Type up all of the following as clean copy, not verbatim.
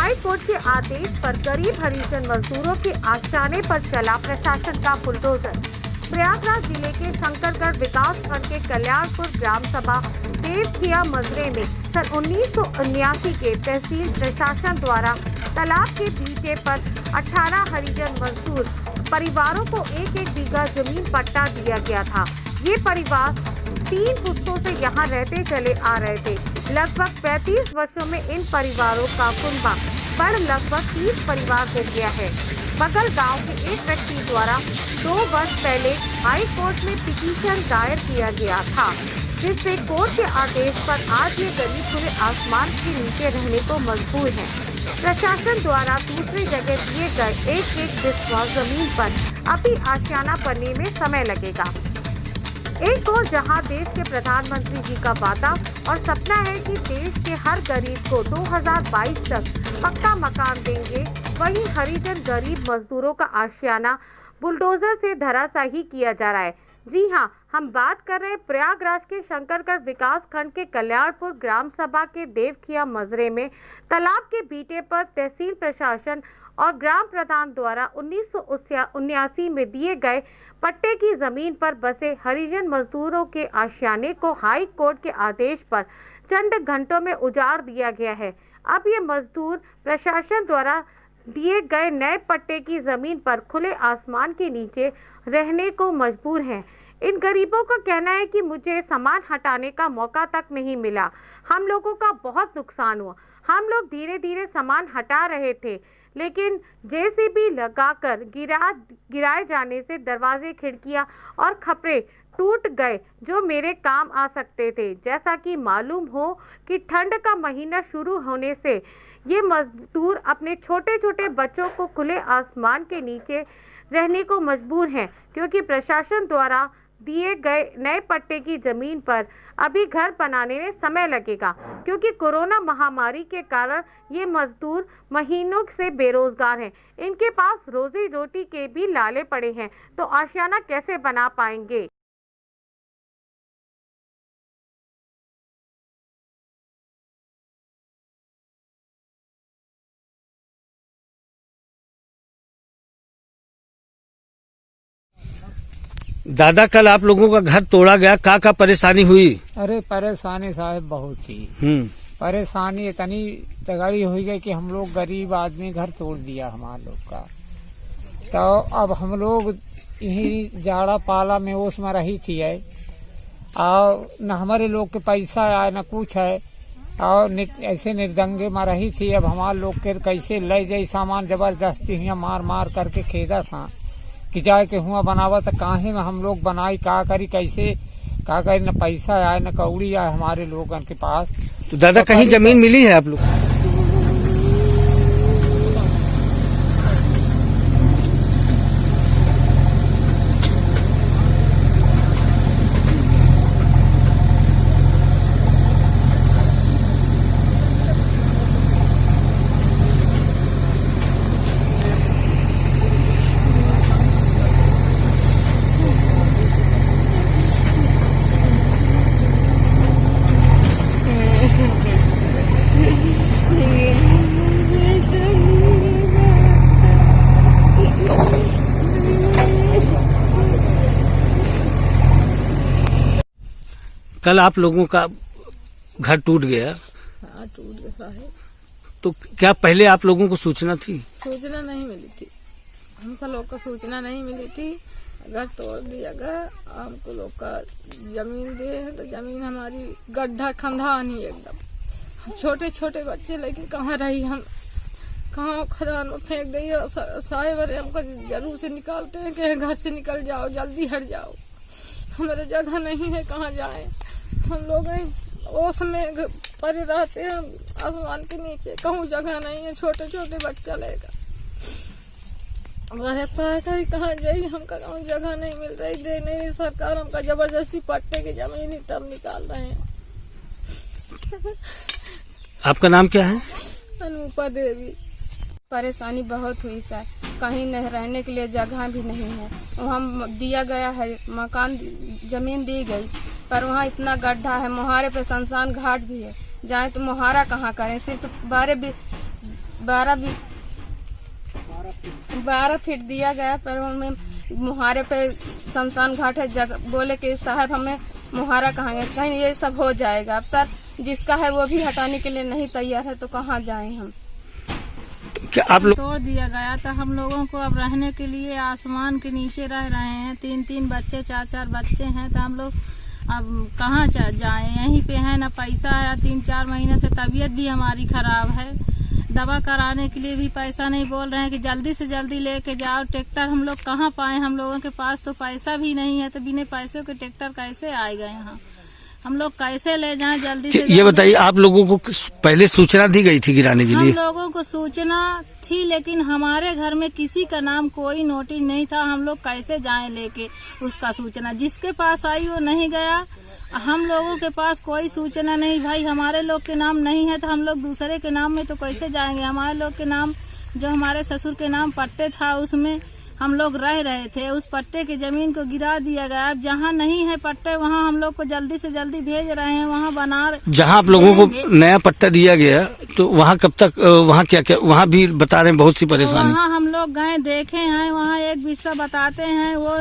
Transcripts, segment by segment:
High court के आदेश पर गरीब हरिजन मजदूरों के आशियाने पर चला प्रशासन का बुलडोजर। प्रयागराज जिले के शंकरगढ़ विकास खंड के कल्याणपुर ग्राम सभा देवखिया मजरे में सन 1979 के तहसील प्रशासन द्वारा तालाब के बीटे पर 18 हरिजन मजदूर परिवारों को एक बीघा जमीन पट्टा दिया गया था। ये परिवार 3 पुश्तों से यहाँ रहते चले आ रहे थे। लगभग 35 वर्षों में इन परिवारों का कुनबा बढ़ लगभग 30 परिवार हो गया है। बगल गांव के एक व्यक्ति द्वारा 2 वर्ष पहले हाई कोर्ट में पिटीशन दायर किया गया था, जिससे कोर्ट के आदेश पर आज ये गरीब खुले आसमान के नीचे रहने को मजबूर हैं। प्रशासन द्वारा दूसरी जगह दिए गए एक बिस्वा जमीन पर अभी आशियाना बनने में समय लगेगा। एक और जहां देश के प्रधानमंत्री जी का वादा और सपना है कि देश के हर गरीब को 2022 तक पक्का मकान देंगे, वहीं हरिजन गरीब मजदूरों का आशियाना बुलडोजर से धराशायी किया जा रहा है। जी हां, हम बात कर रहे हैं प्रयागराज के शंकरगढ़ विकास खंड के कल्याणपुर ग्राम सभा के देवखिया मजरे में तालाब के बीटे पर तहसील प्रशासन और ग्राम प्रधान द्वारा 1979 में दिए गए पट्टे की जमीन पर बसे हरिजन मजदूरों के आशियाने को हाई कोर्ट के आदेश पर चंद घंटों में उजाड़ दिया गया है। अब ये मजदूर प्रशासन द्वारा दिए गए नए पट्टे की जमीन पर खुले आसमान के नीचे रहने को मजबूर हैं। इन गरीबों का कहना है कि मुझे सामान हटाने का मौका तक नहीं मिला। हम लोगों का बहुत नुकसान हुआ। हम लोग धीरे धीरे सामान हटा रहे थे, लेकिन जेसीबी लगाकर गिराए जाने से दरवाजे, खिड़कियां और खपरे टूट गए जो मेरे काम आ सकते थे। जैसा कि मालूम हो कि ठंड का महीना शुरू होने से ये मजदूर अपने छोटे छोटे बच्चों को खुले आसमान के नीचे रहने को मजबूर हैं, क्योंकि प्रशासन द्वारा दिए गए नए पट्टे की जमीन पर अभी घर बनाने में समय लगेगा, क्योंकि कोरोना महामारी के कारण ये मजदूर महीनों से बेरोजगार हैं। इनके पास रोजी रोटी के भी लाले पड़े हैं, तो आशियाना कैसे बना पाएंगे। दादा, कल आप लोगों का घर तोड़ा गया, का परेशानी हुई? अरे परेशानी साहब बहुत थी। परेशानी इतनी तगड़ी हुई गई कि हम लोग गरीब आदमी घर तोड़ दिया हमारे लोग का। तो अब हम लोग यही जाड़ा पाला में ओस में रही थी है, और न हमारे लोग के पैसा आए न कुछ है, और ऐसे निर्दंगे में रही थी। अब हमारे लोग के कैसे ले जाए सामान, जबरदस्ती हुआ मार मार करके खेदा था कि जाए के हुआ बनावा, तो काहे में हम लोग बनाई, का करी, कैसे का करी, न पैसा आए न कौड़ी आए हमारे लोगों के पास। तो दादा, कहीं जमीन मिली है आप लोग? कल आप लोगों का घर टूट गया? हाँ, टूट गया साहब। तो क्या पहले आप लोगों को सूचना थी? सूचना नहीं मिली थी, हमको लोग का सूचना नहीं मिली थी। घर तोड़ दिया गया, हमको लोग का जमीन दिए हैं, तो जमीन हमारी गड्ढा खंधा नहीं एकदम। हम छोटे छोटे बच्चे लेके कहाँ रही, हम कहाँ खदान में फेंक दी। सारे बड़े हमको जरूर से निकालते हैं कि घर से निकल जाओ, जल्दी हट जाओ, हमारे जगह नहीं है, कहाँ जाए। हम लोग ओस में पड़े रहते हैं आसमान के नीचे, कहूँ जगह नहीं है, छोटे छोटे बच्चा लेकर कहाँ जाइए, हमका कहूँ जगह नहीं मिल रही, दे नहीं सरकार, हमका जबरदस्ती पट्टे की जमीन ही तब निकाल रहे हैं। आपका नाम क्या है? अनुपा देवी। परेशानी बहुत हुई सर, कहीं नहीं रहने के लिए जगह भी नहीं है। वहाँ दिया गया है मकान, जमीन दी गई, पर वहाँ इतना गड्ढा है, मुहारे पे शमशान घाट भी है, जाए तो मुहारा कहाँ करें। सिर्फ 12 फीट दिया गया, पर उनमें मुहारे पे शमशान घाट है। जगह बोले कि साहब हमें मुहारा कहाँ है, कहीं ये सब हो जाएगा। अब सर जिसका है वो भी हटाने के लिए नहीं तैयार है, तो कहाँ जाएं हम। क्या आप लोग तोड़ दिया गया था। हम लोगों को अब रहने के लिए आसमान के नीचे रह रहे हैं। 3-3 बच्चे 4-4 बच्चे हैं, तो हम लोग अब कहाँ जाएं। यहीं पे है, ना पैसा है। 3-4 महीने से तबीयत भी हमारी खराब है। दवा कराने के लिए भी पैसा नहीं। बोल रहे हैं कि जल्दी से जल्दी लेके जाओ। ट्रैक्टर हम लोग कहाँ पाए, हम लोगों के पास तो पैसा भी नहीं है। तो बिना पैसे के ट्रैक्टर कैसे आएगा यहाँ, हम लोग कैसे ले जाएं जल्दी से। ये बताइए, आप लोगों को पहले सूचना दी गई थी गिराने के लिए? हम लोगों को सूचना थी, लेकिन हमारे घर में किसी का नाम कोई नोटिस नहीं था। हम लोग कैसे जाएं लेके उसका सूचना। जिसके पास आई वो नहीं गया। हम लोगों के पास कोई सूचना नहीं। भाई हमारे लोग के नाम नहीं है, तो हम लोग दूसरे के नाम में तो कैसे जाएंगे। हमारे लोग के नाम, जो हमारे ससुर के नाम पट्टे था, उसमें हम लोग रह रहे थे। उस पट्टे की जमीन को गिरा दिया गया। अब जहाँ नहीं है पट्टे, वहाँ हम लोग को जल्दी से जल्दी भेज रहे हैं। वहाँ बना जहाँ आप लोगों को नया पट्टा दिया गया, तो वहाँ कब तक, वहाँ क्या क्या, वहाँ भी बता रहे हैं बहुत सी परेशानी। वहाँ हम लोग गए, देखे हैं। वहाँ एक बिस्सा बताते हैं, वो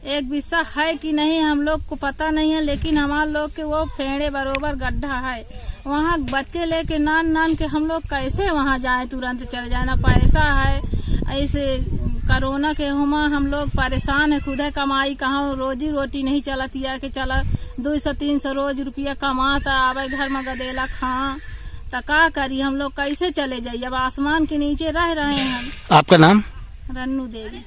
एक बिस्सा है कि नहीं हम लोग को पता नहीं है, लेकिन हमारे लोग के वो फेड़े बरोबर गड्ढा है। वहाँ बच्चे लेके नान के हम लोग कैसे वहाँ जाए, तुरंत चले जाए। ना पैसा है, ऐसे कोरोना के हुआ हम लोग परेशान है। खुद है कमाई कहाँ, रोजी रोटी नहीं चलती है कि चला 200-300 रोज रुपया कमाता आवे घर में गदेला खा, तो का करी। हम लोग कैसे चले जाइए। अब आसमान के नीचे रह रहे हैं। आपका नाम? रन्नू देवी।